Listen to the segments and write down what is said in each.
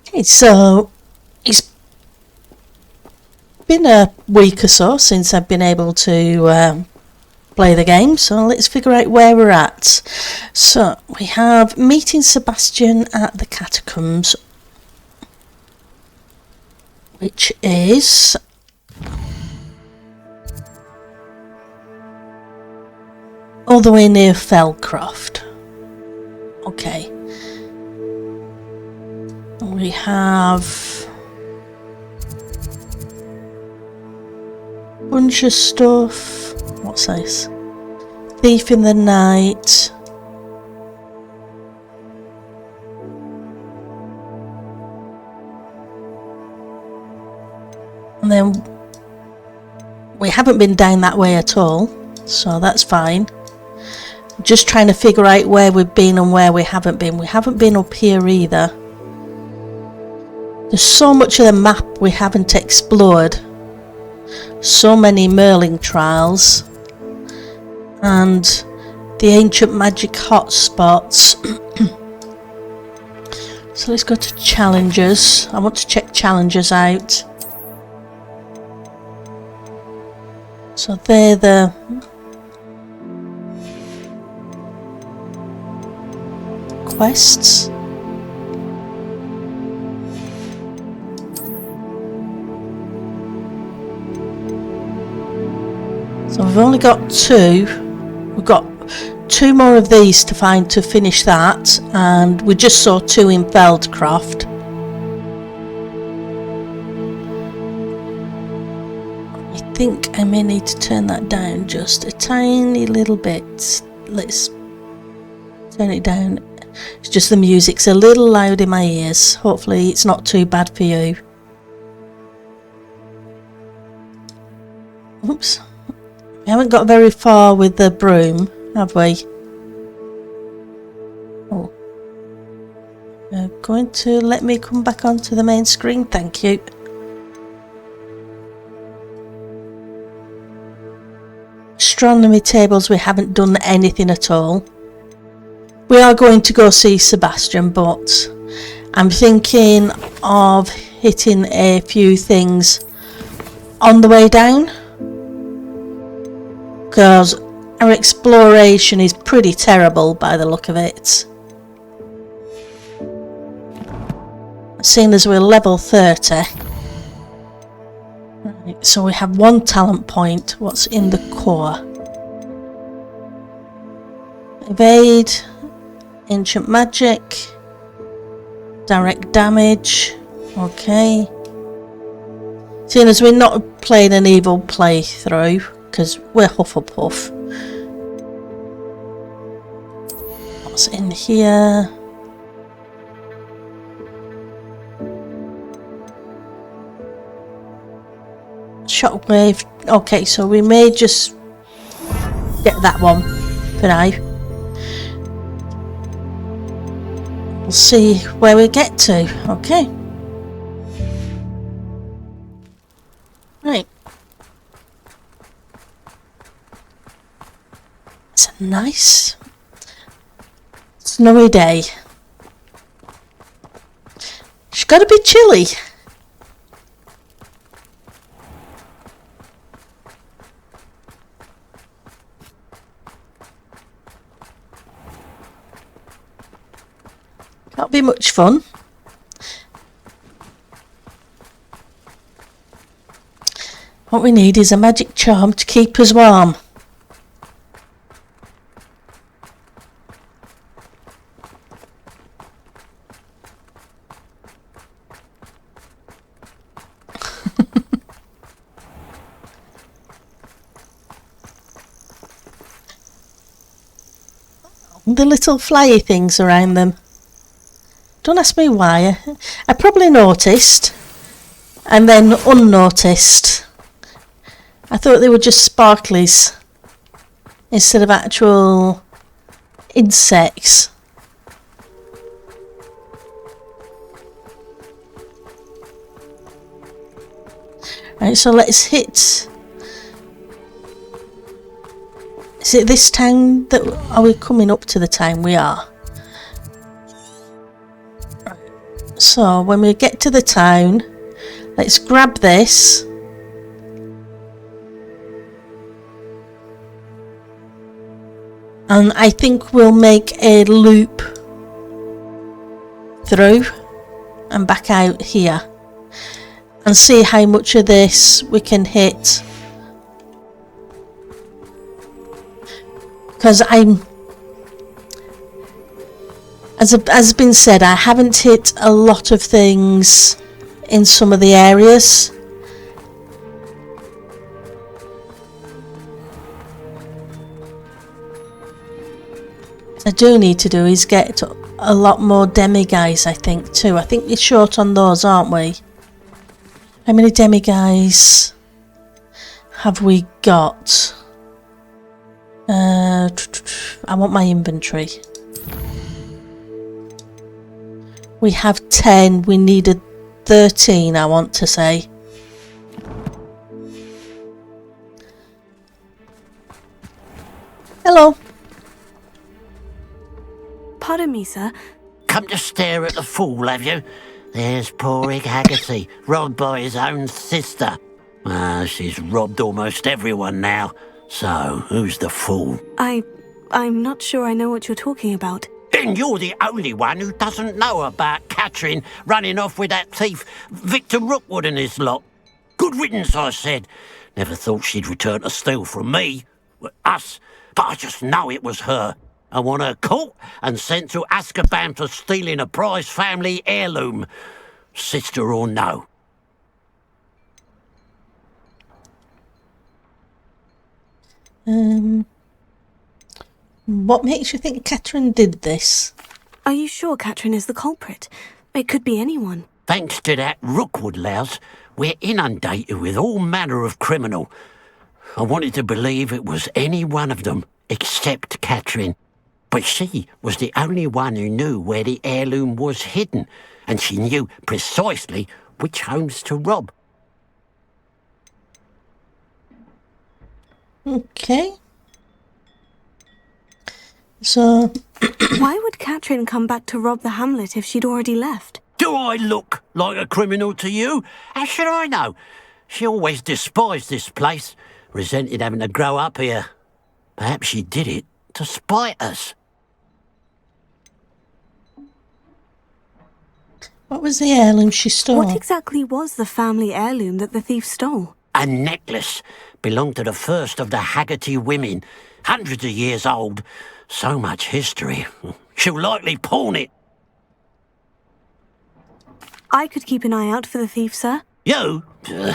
Okay, so it's been a week or so since I've been able to play the game, so let's figure out where we're at. So we have meeting Sebastian at the catacombs, which is all the way near Felcroft. Okay. We have a bunch of stuff. What's this? Thief in the Night. And then we haven't been down that way at all, so that's fine. Just trying to figure out where we've been and where we haven't been. We haven't been up here either. There's so much of the map we haven't explored. So many Merlin trials. And the ancient magic hotspots. So let's go to challenges. I want to check challenges out. So they're the quests. So we've only got two. We've got two more of these to find to finish that, and we just saw two in Feldcroft. I think I may need to turn that down just a tiny little bit. Let's turn it down. It's just the music's a little loud in my ears. Hopefully it's not too bad for you. Oops. We haven't got very far with the broom, have we? Oh. You're going to let me come back onto the main screen, thank you. Astronomy tables, we haven't done anything at all. We are going to go see Sebastian, but I'm thinking of hitting a few things on the way down, because our exploration is pretty terrible by the look of it. Seeing as we're level 30. Right, so we have one talent point. What's in the core? Evade, ancient magic, direct damage. Okay. Seeing as we're not playing an evil playthrough, because we're Hufflepuff. What's in here? Shockwave. Okay, so we may just get that one for now. We'll see where we get to. Okay. Right. It's a nice snowy day. It's got to be chilly. Can't be much fun. What we need is a magic charm to keep us warm. The little flyy things around them. Don't ask me why. I probably noticed and then unnoticed. I thought they were just sparklies instead of actual insects. Right, so let's hit. Is it this town that are we coming up to the town? We are. Right. So when we get to the town, let's grab this. And I think we'll make a loop through and back out here and see how much of this we can hit. Because as has been said, I haven't hit a lot of things in some of the areas. What I do need to do is get a lot more demi-guys, I think, too. I think we're short on those, aren't we? How many demi-guys have we got? I want my inventory. We have 10. We needed 13, I want to say. Hello. Pardon me, sir. Come to stare at the fool, have you? There's poor Ig Haggerty, robbed by his own sister. She's robbed almost everyone now. So, who's the fool? I'm not sure I know what you're talking about. Then you're the only one who doesn't know about Catherine running off with that thief, Victor Rookwood and his lot. Good riddance, I said. Never thought she'd return to steal from me, us, but I just know it was her. I want her caught and sent to Azkaban for stealing a prize family heirloom. Sister or no. What makes you think Catherine did this? Are you sure Catherine is the culprit? It could be anyone. Thanks to that Rookwood louse, we're inundated with all manner of criminal. I wanted to believe it was any one of them, except Catherine. But she was the only one who knew where the heirloom was hidden, and she knew precisely which homes to rob. Okay. So... Why would Catherine come back to rob the hamlet if she'd already left? Do I look like a criminal to you? How should I know? She always despised this place, resented having to grow up here. Perhaps she did it to spite us. What was the heirloom she stole? What exactly was the family heirloom that the thief stole? A necklace belonged to the first of the Haggerty women, hundreds of years old. So much history. She'll likely pawn it. I could keep an eye out for the thief, sir. You? Ugh.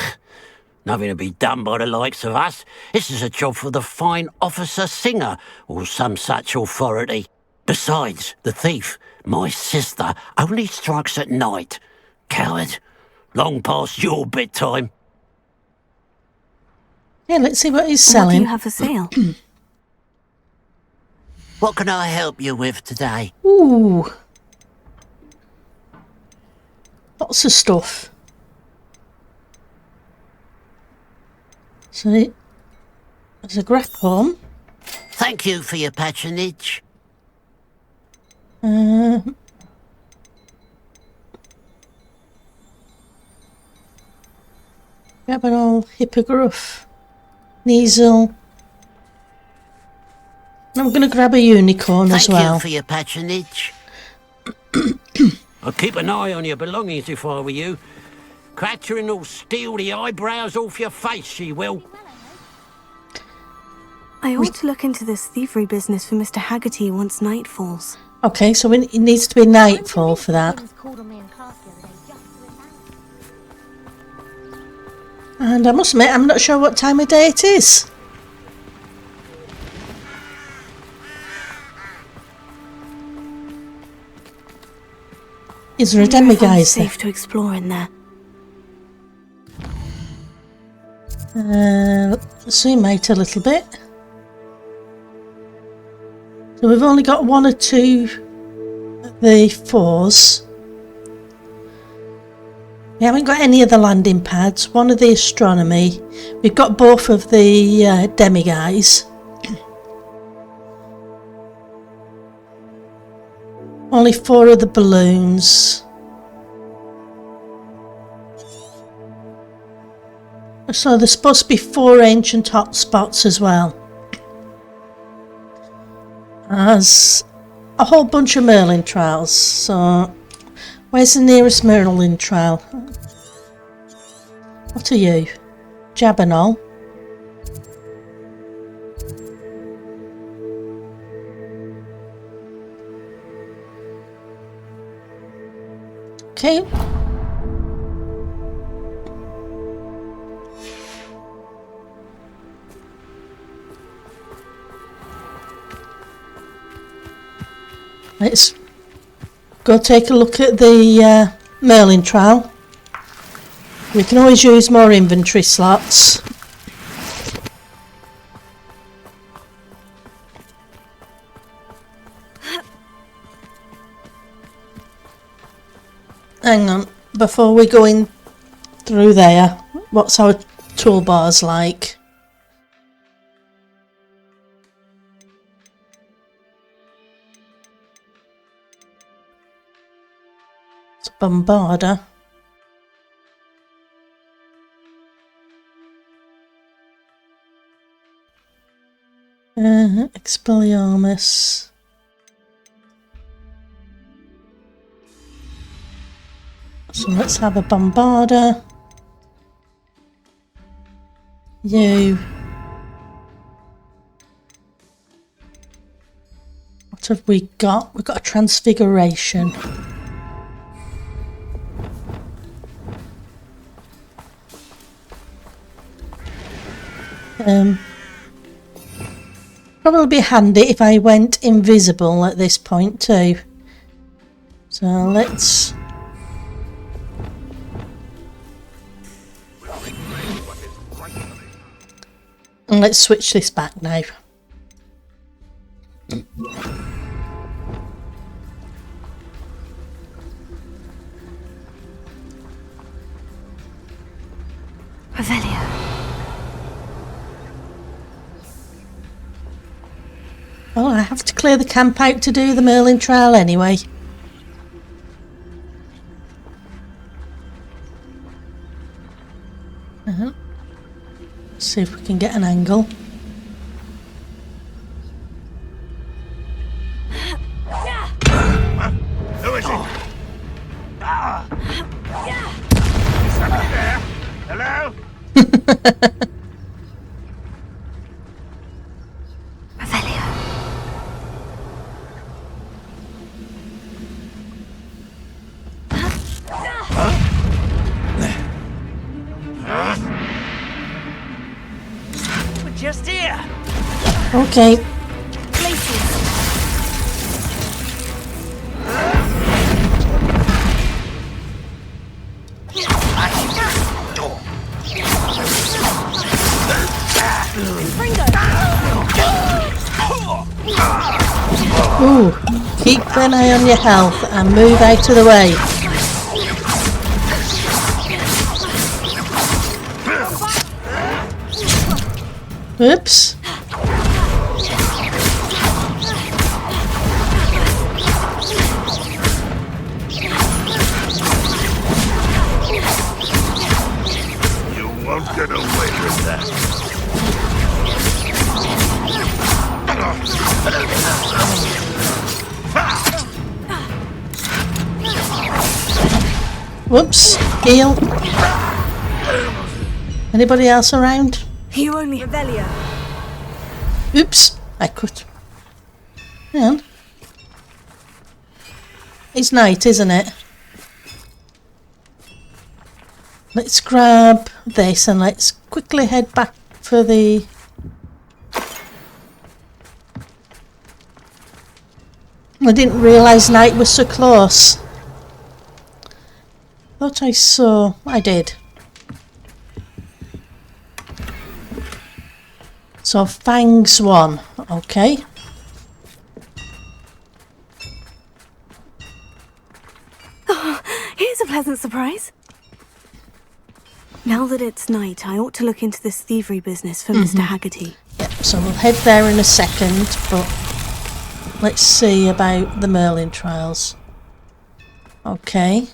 Nothing to be done by the likes of us. This is a job for the fine officer Singer, or some such authority. Besides, the thief, my sister, only strikes at night. Coward. Long past your bedtime. Yeah, let's see what he's selling. What do you have for sale? What can I help you with today? Ooh. Lots of stuff. So there's a grapple. Thank you for your patronage. Grab an old hippogriff. Kneesel. I'm going to grab a unicorn as well. Thank you for your patronage. I'll keep an eye on your belongings if I were you. Catherine will steal the eyebrows off your face, she will. I ought to look into this thievery business for Mr. Haggerty once night falls. Okay, so it needs to be nightfall for that. And I must admit, I'm not sure what time of day it is. Is there a demi-guise there? Safe to explore in there. Let's zoom out a little bit. So we've only got one or two of the fours. We haven't got any of the landing pads, one of the astronomy. We've got both of the demi-guise. Only 4 of the balloons. So there's supposed to be 4 ancient hotspots as well. As a whole bunch of Merlin trials. So where's the nearest Merlin trial? What are you? Jabbernoll? Okay. Let's go take a look at the Merlin trial. We can always use more inventory slots. Hang on, before we go in through there, what's our toolbars like? It's a bombarder. Expelliarmus. So let's have a bombarder. You. What have we got? We've got a transfiguration. Probably be handy if I went invisible at this point too. So let's... And let's switch this back now. Revelio. Well, I have to clear the camp out to do the Merlin trial anyway. See if we can get an angle. Who is it? Is somebody there? Hello? Revelio. We're just here. Okay. Ooh, keep an eye on your health and move out of the way. Oops. You won't get away with that. Whoops. Heal. Anybody else around? You only Revelio. Oops. I could. Hang on. It's night, isn't it? Let's grab this and let's quickly head back for the... I didn't realise night was so close. Thought I saw. I did. So Fangs 1. Okay. Oh, here's a pleasant surprise. Now that it's night, I ought to look into this thievery business for Mr. Haggerty. Yep, so we'll head there in a second, but let's see about the Merlin trials. Okay.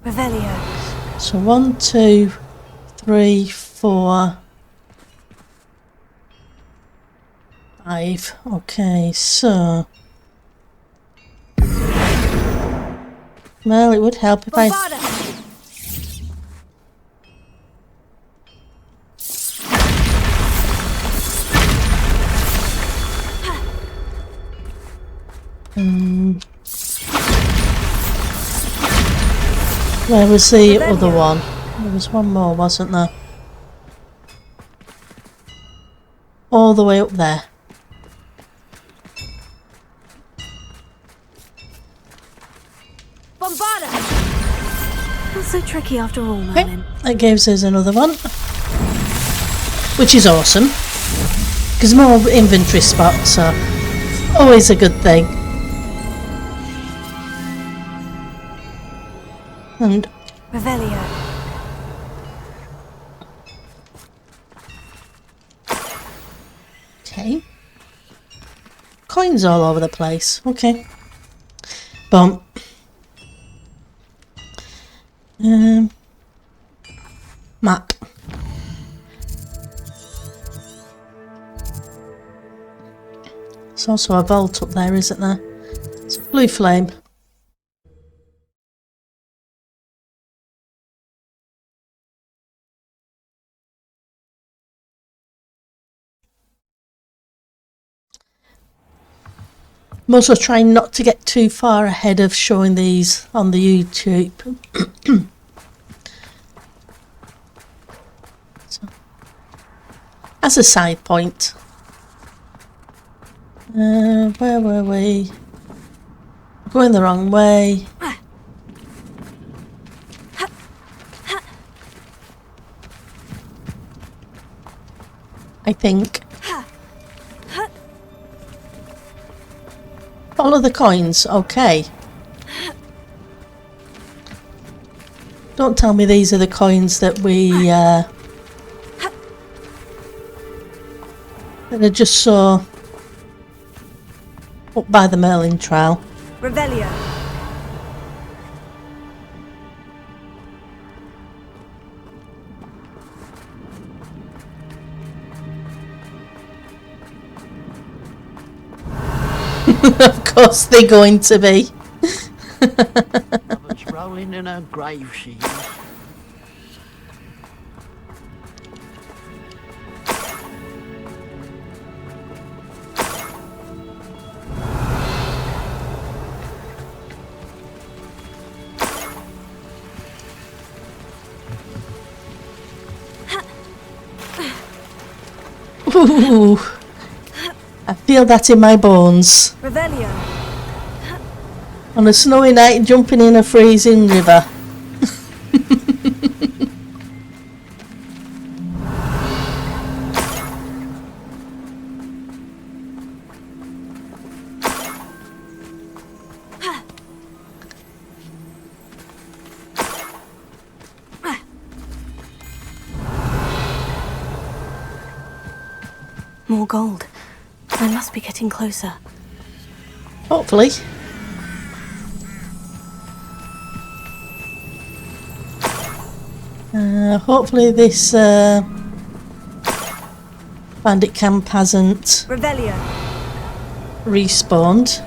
Revelio. So 1, 2, 3, 4, 5. Okay, so well, it would help if I. Where was the other one? There was one more, wasn't there? All the way up there. Not so tricky after all, Okay, Merlin. that gives us another one. Which is awesome. Because more inventory spots are always a good thing. And Revelio. okay. Coins all over the place. Okay. Bump. Map. There's also a vault up there, isn't there? It's a blue flame. I'm also trying not to get too far ahead of showing these on the YouTube. So, as a side point. Where were we? Going the wrong way. I think. Follow the coins, okay. Don't tell me these are the coins that we that are just so up by the Merlin trial. Revelio. Of course they're going to be. Mother's rolling in her grave, she is. Ooh, I feel that in my bones. Revelio. On a snowy night, jumping in a freezing river. More gold. I must be getting closer. Hopefully. Hopefully this bandit camp hasn't Revelio. respawned.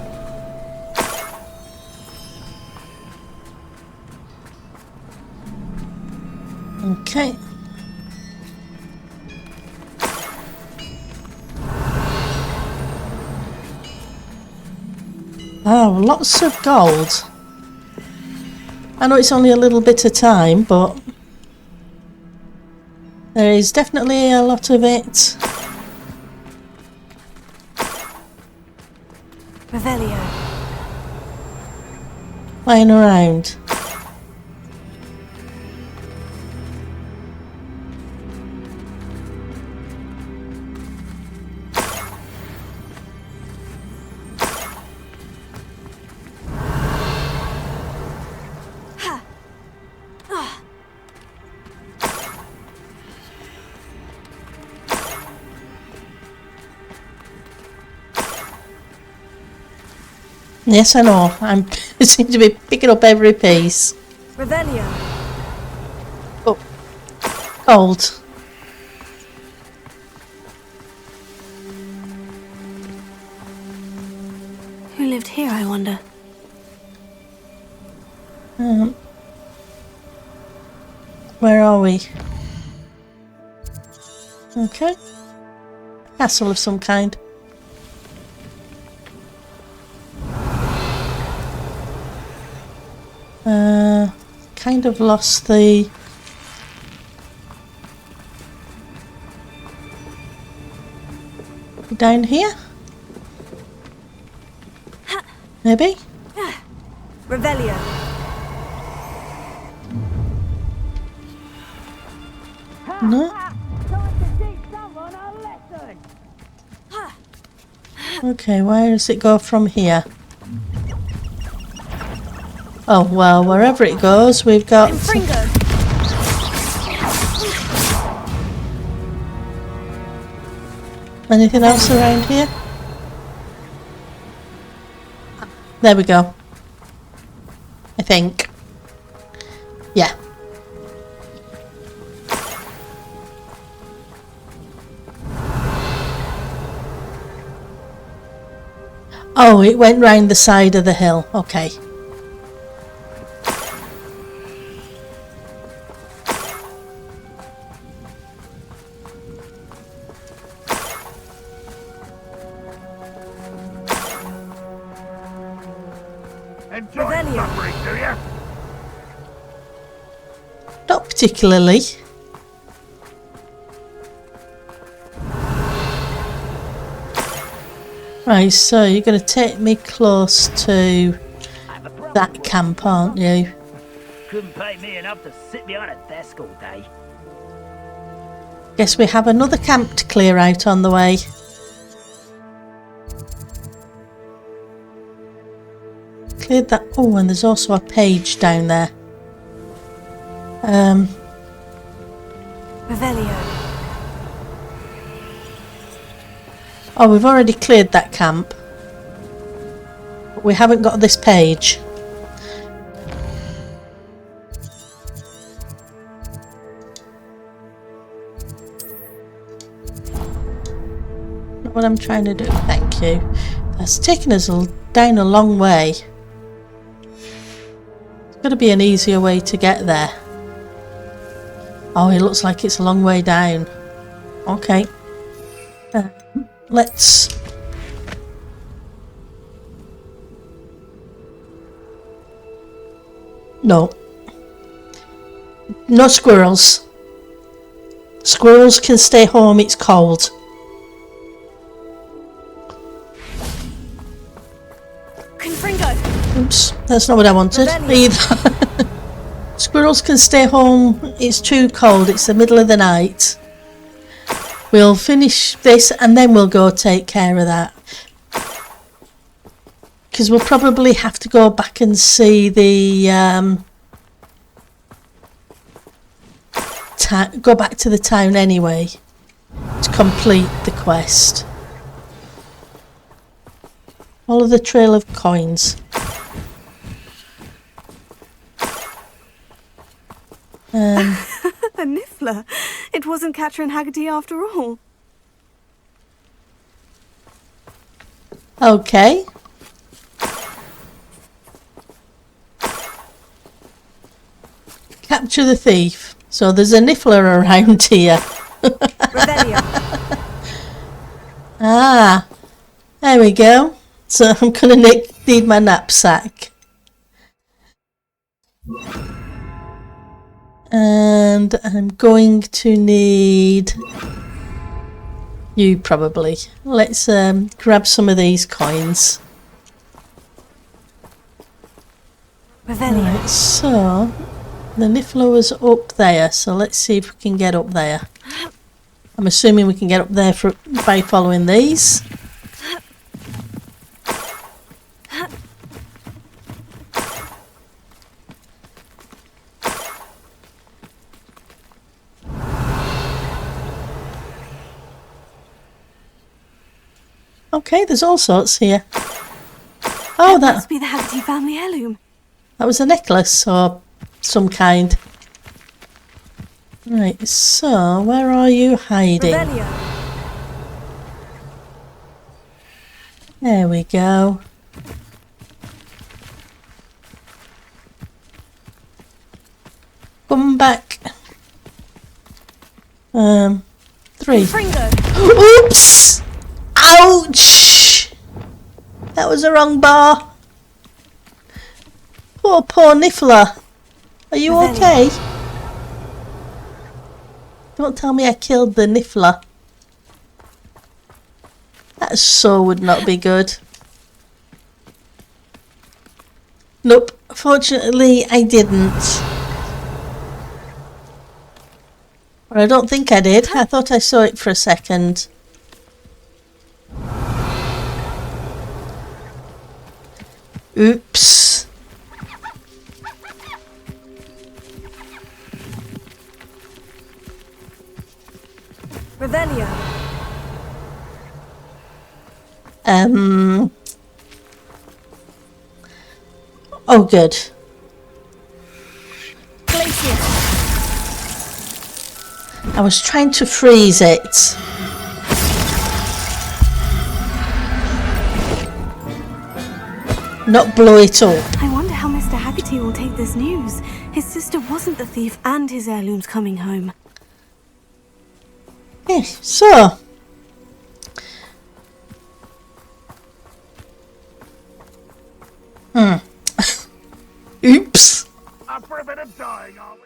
Okay. Oh, lots of gold. I know it's only a little bit of time, but there is definitely a lot of it. Revelio. Lying around. Yes, I know. I seem to be picking up every piece. Revelio. cold. Who lived here, I wonder? Where are we? Okay. Castle of some kind. Kind of lost the... Down here? Maybe? Revelio. No? Okay, where does it go from here? Oh, well, wherever it goes, we've got... Anything else around here? There we go. I think. Yeah. Oh, it went round the side of the hill. Okay. Enjoy suffering, do you? Not particularly. Right, so you're going to take me close to that camp, aren't you? Couldn't pay me enough to sit behind a desk all day. Guess we have another camp to clear out on the way. Cleared that. Oh, and there's also a page down there. Revelio. Oh, we've already cleared that camp. But we haven't got this page. Not what I'm trying to do, thank you. That's taken us down a long way. There's got to be an easier way to get there. Oh, it looks like it's a long way down. Okay. Let's... No. No squirrels. Squirrels can stay home, it's cold. Confringo. Oops, that's not what I wanted either. Squirrels can stay home, it's too cold, it's the middle of the night. We'll finish this and then we'll go take care of that. Because we'll probably have to go back and see the... go back to the town anyway to complete the quest. Follow the trail of coins. A niffler. It wasn't Catherine Haggerty after all. Okay. Capture the thief. So there's a niffler around here. Ah, there we go. So I'm going to need my knapsack. And I'm going to need you probably. Let's grab some of these coins. Right, so the niffler was up there, so let's see if we can get up there. I'm assuming we can get up there by following these. Okay, there's all sorts here. Oh, that must be the Haggerty family heirloom. That was a necklace or some kind. Right, so where are you hiding? Revelio. There we go. Come back. 3. Fringo. Oops! Ouch! That was the wrong bar. Poor Niffler. Are you okay? Don't tell me I killed the Niffler. That so would not be good. Nope, fortunately I didn't. Or I don't think I did. I thought I saw it for a second. Oops. Revelio. Oh, good. Glacier. I was trying to freeze it. Not blow it up. I wonder how Mr. Haggerty will take this news. His sister wasn't the thief and his heirloom's coming home. Yeah, so. Oops. Up for a bit of dying, are we?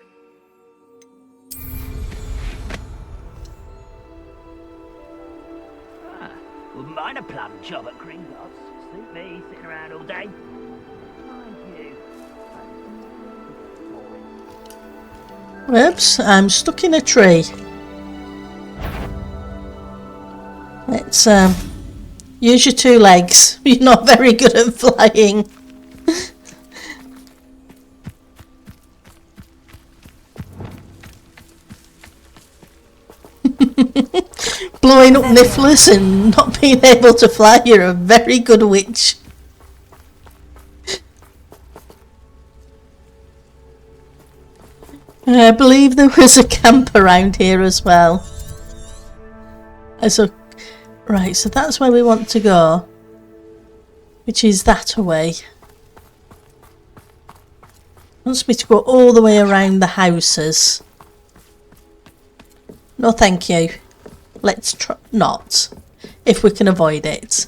Wouldn't mind a plum job at Gringotts. Suit me, sitting around all day. Mind you. Oops, I'm stuck in a tree. Let's use your 2 legs. You're not very good at flying. Blowing up nifflers and not being able to fly, you're a very good witch. I believe there was a camp around here as well. Right, so that's where we want to go, which is that away. Wants me to go all the way around the houses. No, thank you. Let's not, if we can avoid it.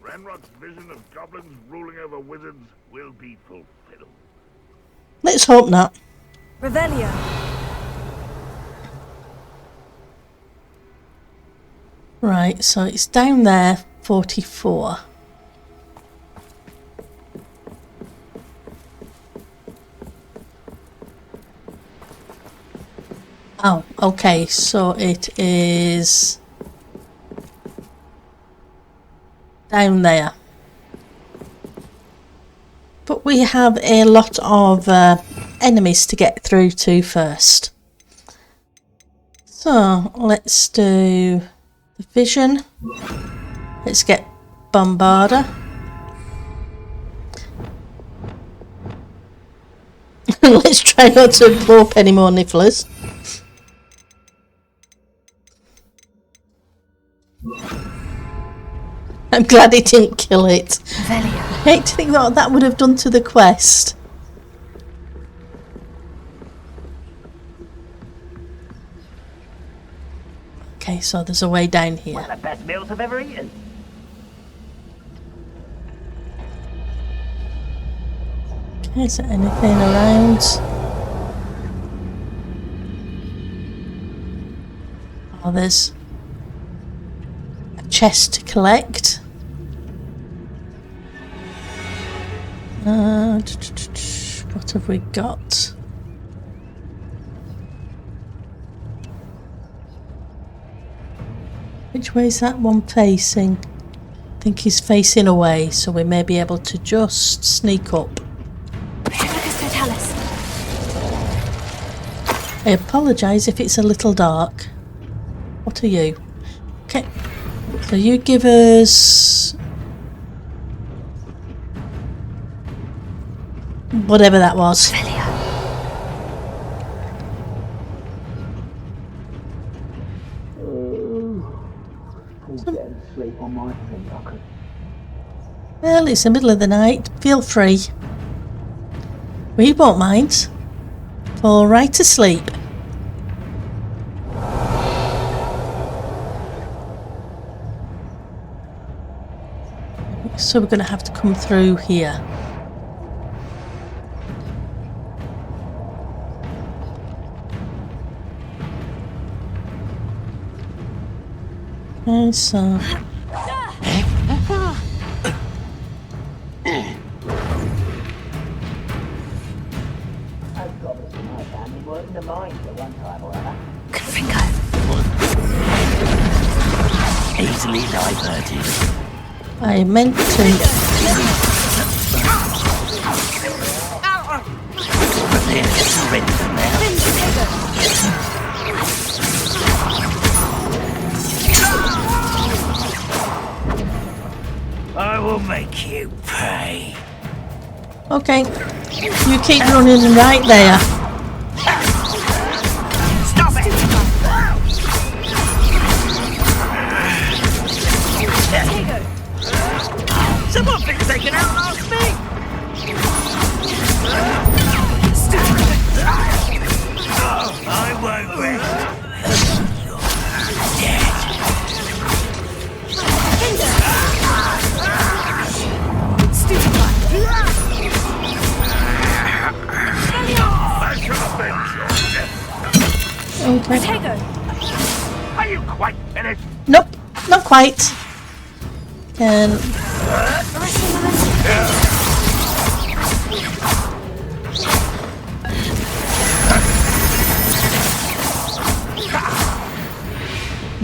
Ranrock's vision of goblins ruling over wizards will be fulfilled. Let's hope not. Revelio. Right, so it's down there, 44. Oh, okay, so it is down there. But we have a lot of enemies to get through to first. So let's do the vision. Let's get Bombarder. Let's try not to blow up any more nifflers. I'm glad it didn't kill it. I hate to think what that would have done to the quest. Okay, so there's a way down here. One of the best meals I've ever eaten. Okay, is there anything around? Oh, there's a chest to collect. What have we got? Which way is that one facing? I think he's facing away, so we may be able to just sneak up. I apologise if it's a little dark. What are you? Okay, so you give us... whatever that was. Sleep on my feet, I could. Well, it's the middle of the night. Feel free. We won't mind. Fall right to sleep. So we're going to have to come through here. Okay, so... Working the mines at one time or other. Good finger. Easily diverted. I meant to... There, surrender now. I will make you pay. Okay. You keep running right there. Stop it! Someone thinks they can outlast me! I won't rest. You're dead. Okay. Are you quite finished? Nope, not quite. Can...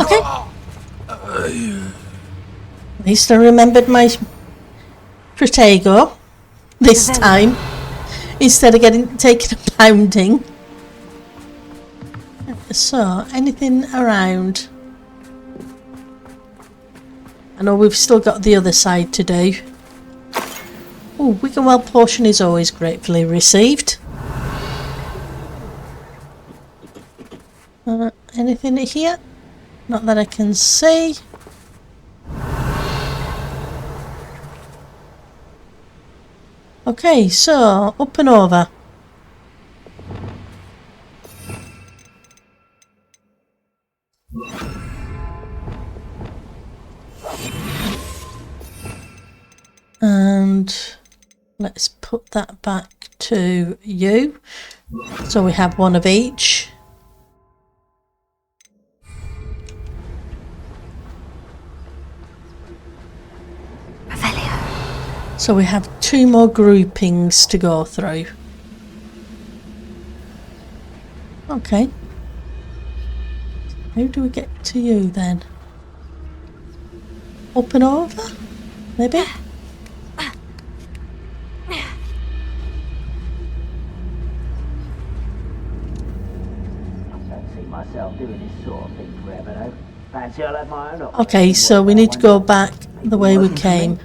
Okay. At least I remembered my Protego this time, instead of getting taken a pounding. So, anything around? I know we've still got the other side to do. Oh, Wiggenwell portion is always gratefully received. Anything here? Not that I can see. Okay, so up and over. And let's put that back to you. So we have one of each. So we have 2 more groupings to go through. Okay. How do we get to you then? Up and over? Maybe? Myself doing this sort of thing forever though. Fancy I'll have my own option. Okay, so we need to go back the way we came.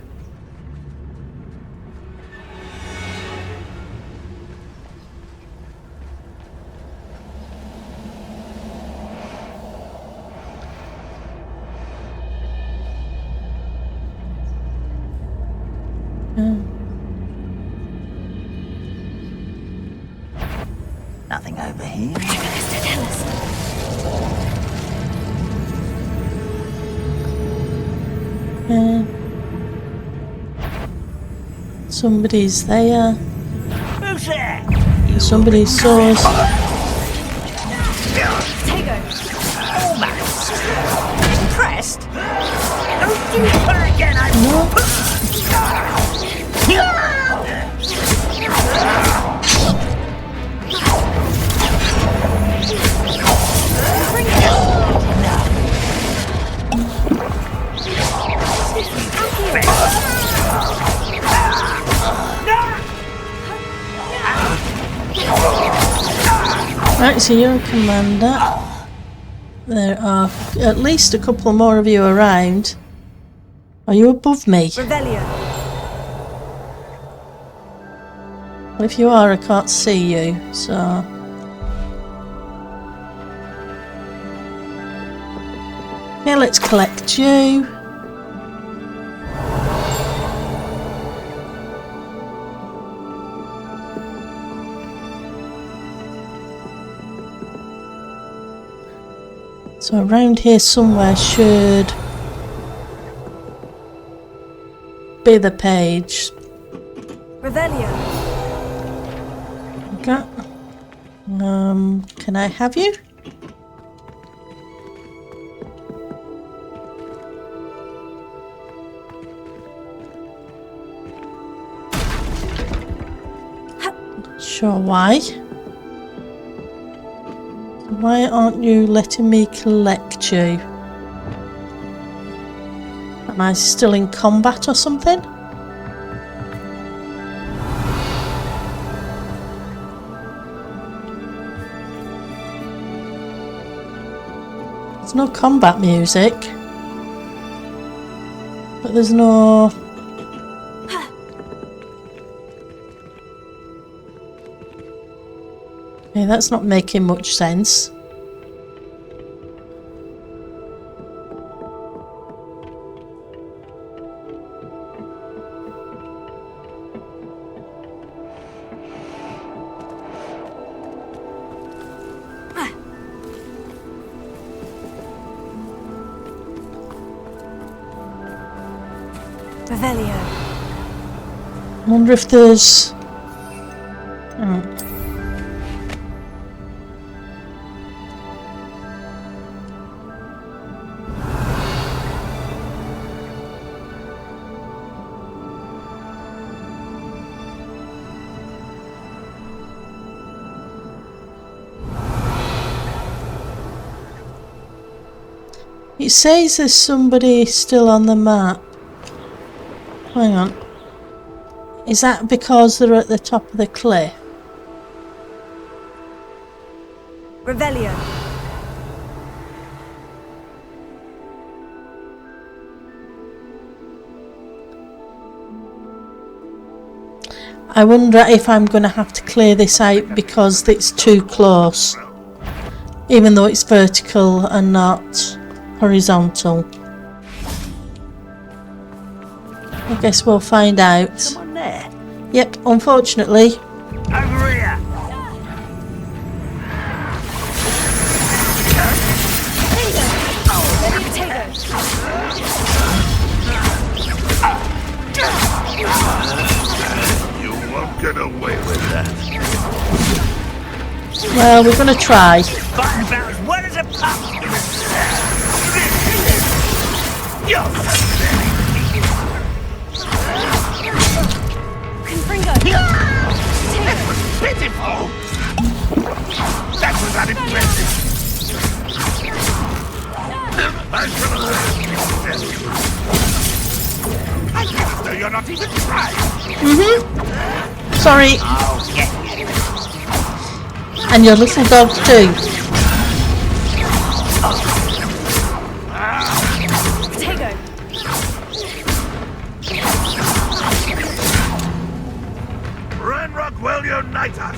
Nothing over here. Somebody's there. Who's there? Somebody saw us. Almost. Impressed? Don't you put her again, Right, so you're a commander. There are at least a couple more of you around. Are you above me? Revelio. Well, if you are, I can't see you, so... Okay, let's collect you. So around here somewhere should be the page. Revelio. Okay. Can I have you? Sure, why? Why aren't you letting me collect you? Am I still in combat or something? There's no combat music. But there's no... Okay, that's not making much sense. Revelio. I wonder if there's... It says there's somebody still on the map. Hang on. Is that because they're at the top of the cliff? Revelio. I wonder if I'm going to have to clear this out because it's too close. Even though it's vertical and not horizontal. I guess we'll find out. Someone there. Yep, unfortunately. Over here. You won't get away with that. Well, we're going to try. Fighting about as well as a pup. Pitiful! That was unimpressive! I should have let you. You're not even trying! Sorry. And your little dog too. Will unite us!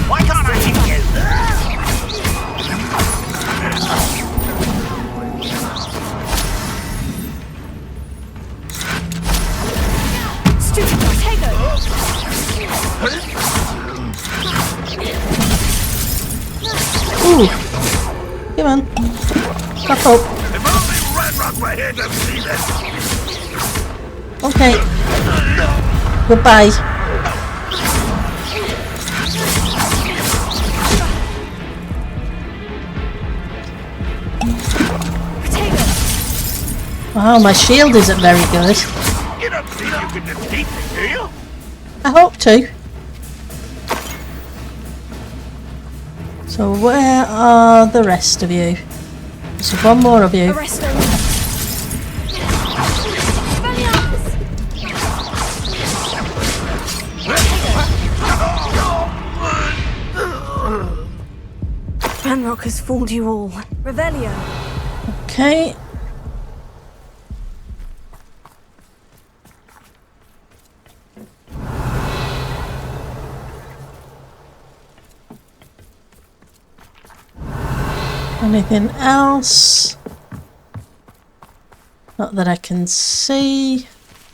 Why can't I hit you? Stupid potato! Ooh. Come on. Cough up. If only Red Rock were here to see this! Okay. Goodbye. Wow, my shield isn't very good. You don't think you can defeat me, do you? I hope to. So where are the rest of you? There's one more of you. Arrest them. Ranrock has fooled you all. Revelio. Okay. Anything else? Not that I can see,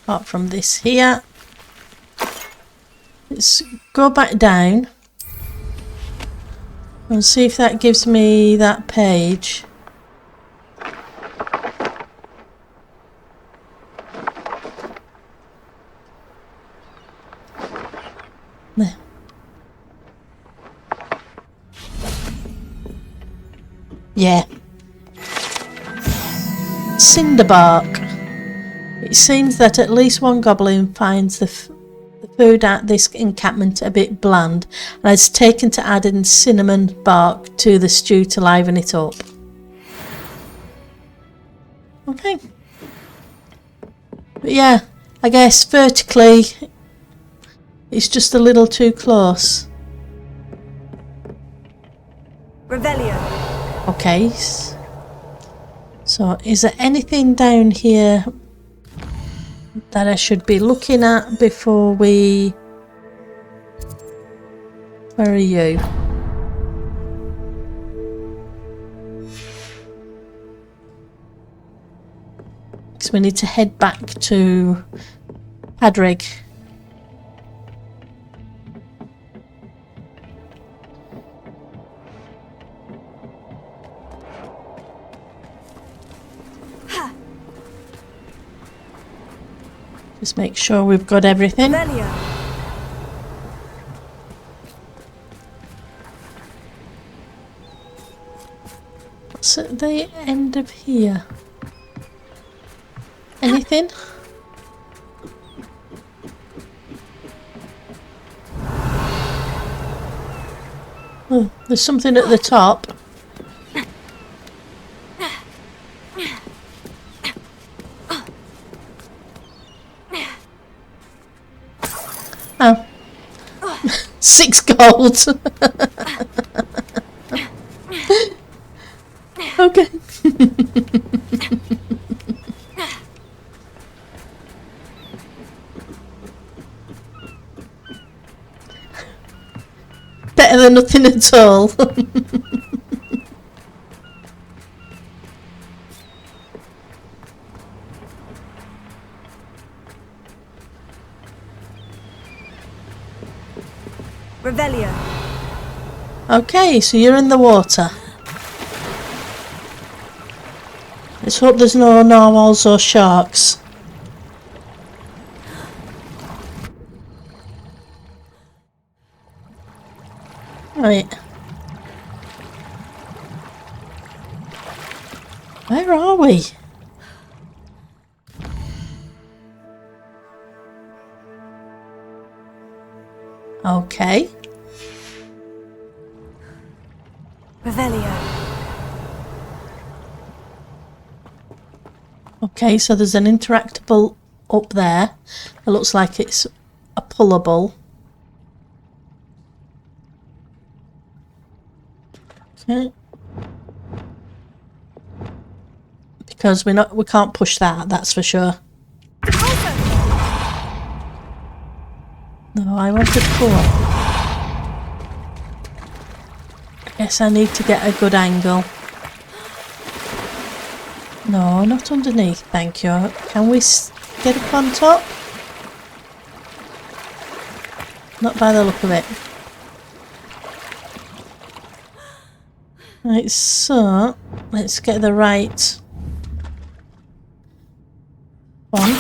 apart from this here. Let's go back down and see if that gives me that page. There. Yeah. Cinderbark. It seems that at least one goblin finds the food at this encampment a bit bland and has taken to adding cinnamon bark to the stew to liven it up. Okay. But yeah, I guess vertically it's just a little too close. Revelio. Okay. So is there anything down here that I should be looking at before we... Where are you? Because we need to head back to Padrig. Just make sure we've got everything. Revelio. What's at the end of here? Anything? Oh, there's something at the top. Oh. 6 gold. Okay. Better than nothing at all. Revelio. Okay, so you're in the water. Let's hope there's no narwhals or sharks. Right. Where are we? Okay. Revelio. Okay, so there's an interactable up there. It looks like it's a pullable. Okay. Because we can't push that, that's for sure. No, I want to pull. I guess I need to get a good angle. No, not underneath, thank you. Can we get up on top? Not by the look of it. Right, so let's get the right one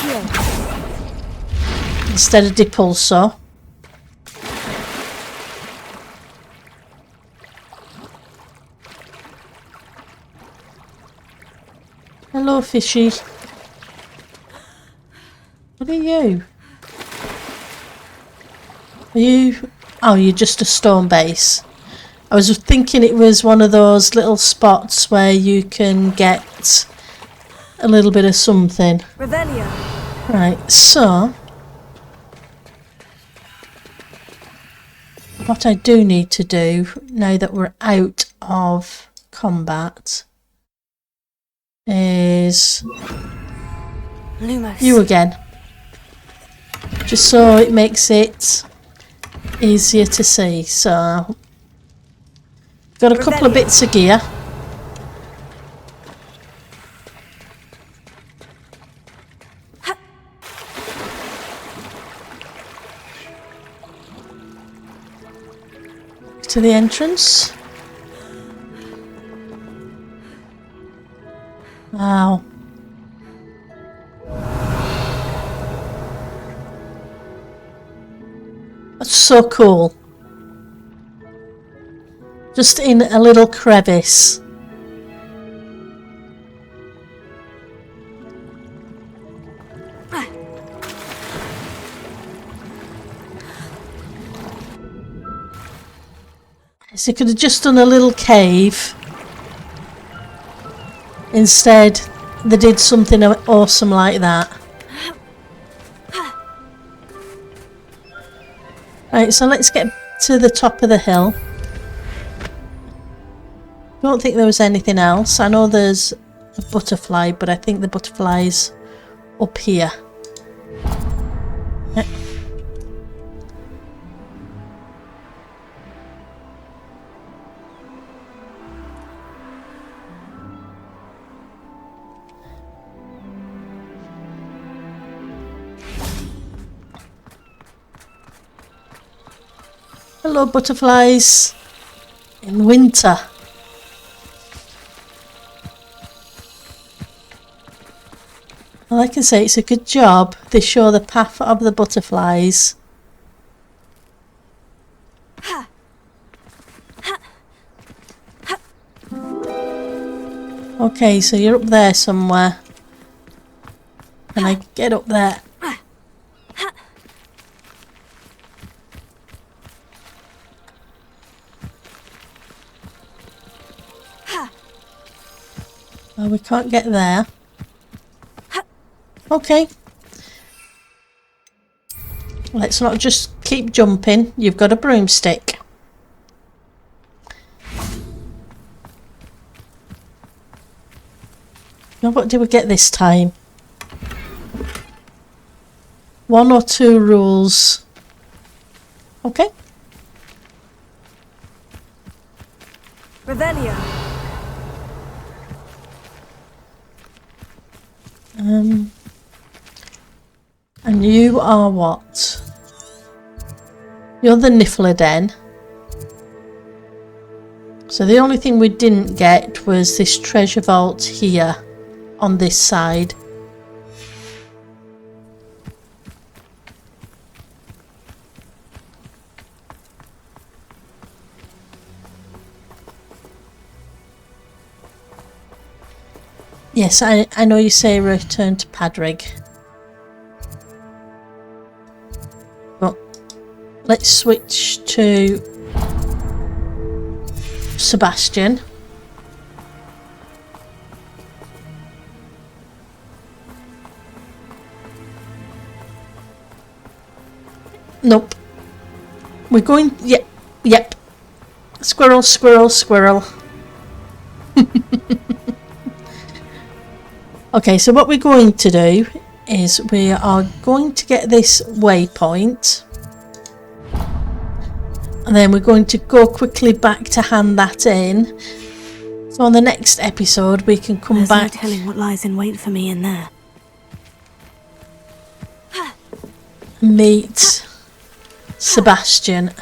instead of depulso. Hello, fishy. What are you? Are you... Oh, you're just a stone base. I was thinking it was one of those little spots where you can get a little bit of something. Revelio. Right, so... what I do need to do, now that we're out of combat, is... Lumos. you again. Just so it makes it easier to see. So, got a couple of bits of gear. to the entrance. Wow. That's so cool. Just in a little crevice. So you could have just done a little cave. Instead, they did something awesome like that. Right, so let's get to the top of the hill. Don't think there was anything else. I know there's a butterfly, but I think the butterfly's up here. Yeah. Hello, butterflies. In winter. Like I say, it's a good job they show the path of the butterflies. Okay, so you're up there somewhere. Can I get up there? Well, we can't get there. Okay. Let's not just keep jumping. You've got a broomstick. Now, what did we get this time? 1 or 2 rules. Okay. Revelio. And you are what? You're the Niffler Den. So the only thing we didn't get was this treasure vault here on this side. Yes, I know you say return to Padrig. But let's switch to Sebastian. Nope. We're going... Yep. Squirrel, squirrel, squirrel. Okay, so what we're going to do is we are going to get this waypoint. And then we're going to go quickly back to hand that in. So on the next episode we can come There's back. no telling what lies in wait for me in there. Meet Sebastian.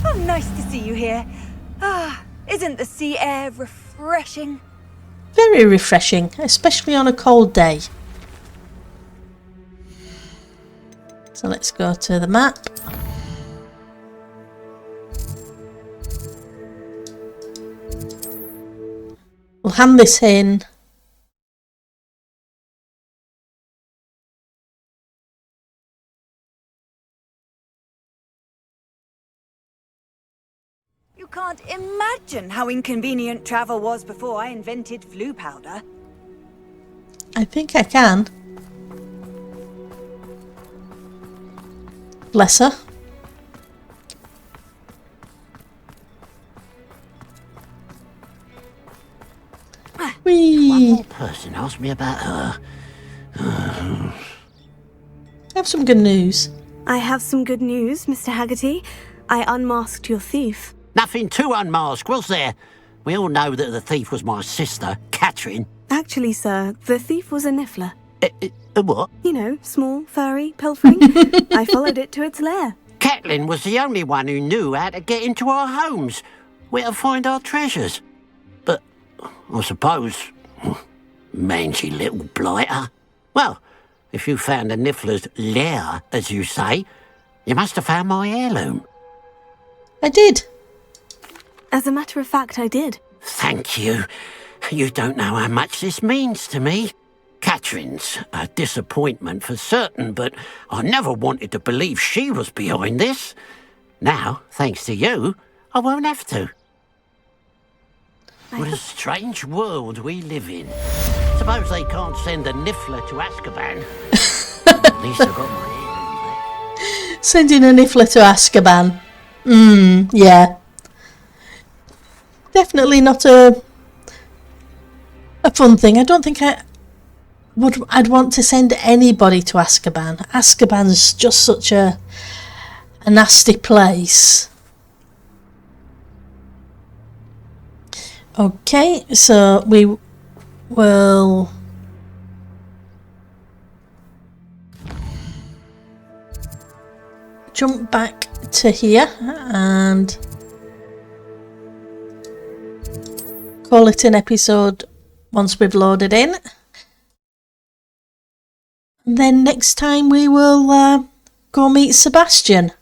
Oh, nice to see you here. Ah, isn't the sea air refreshing? Very refreshing, especially on a cold day. So let's go to the map. We'll hand this in. You can't imagine how inconvenient travel was before I invented flu powder. I think I can. Bless her. One Whee! more person asked me about her. I have some good news. I have some good news, Mr. Haggerty. I unmasked your thief. Nothing to unmask, was there? We all know that the thief was my sister, Catherine. Actually, sir, the thief was a Niffler. A what? You know, small, furry, pilfering. I followed it to its lair. Catelyn was the only one who knew how to get into our homes, where to find our treasures. But I suppose, mangy little blighter. Well, if you found the Niffler's lair, as you say, you must have found my heirloom. I did. As a matter of fact, I did. Thank you. You don't know how much this means to me. Catherine's a disappointment for certain, but I never wanted to believe she was behind this. Now, thanks to you, I won't have to. What a strange world we live in. Suppose they can't send a Niffler to Azkaban. At least I've got my heirloom back. Sending a Niffler to Azkaban. Yeah. Definitely not a fun thing. I don't think I'd want to send anybody to Azkaban. Azkaban's just such a nasty place. Okay, so we will jump back to here and call it an episode once we've loaded in. And then next time we will go meet Sebastian.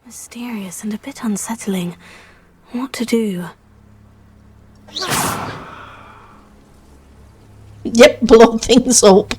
Mysterious and a bit unsettling. What to do? Yep, blow things up.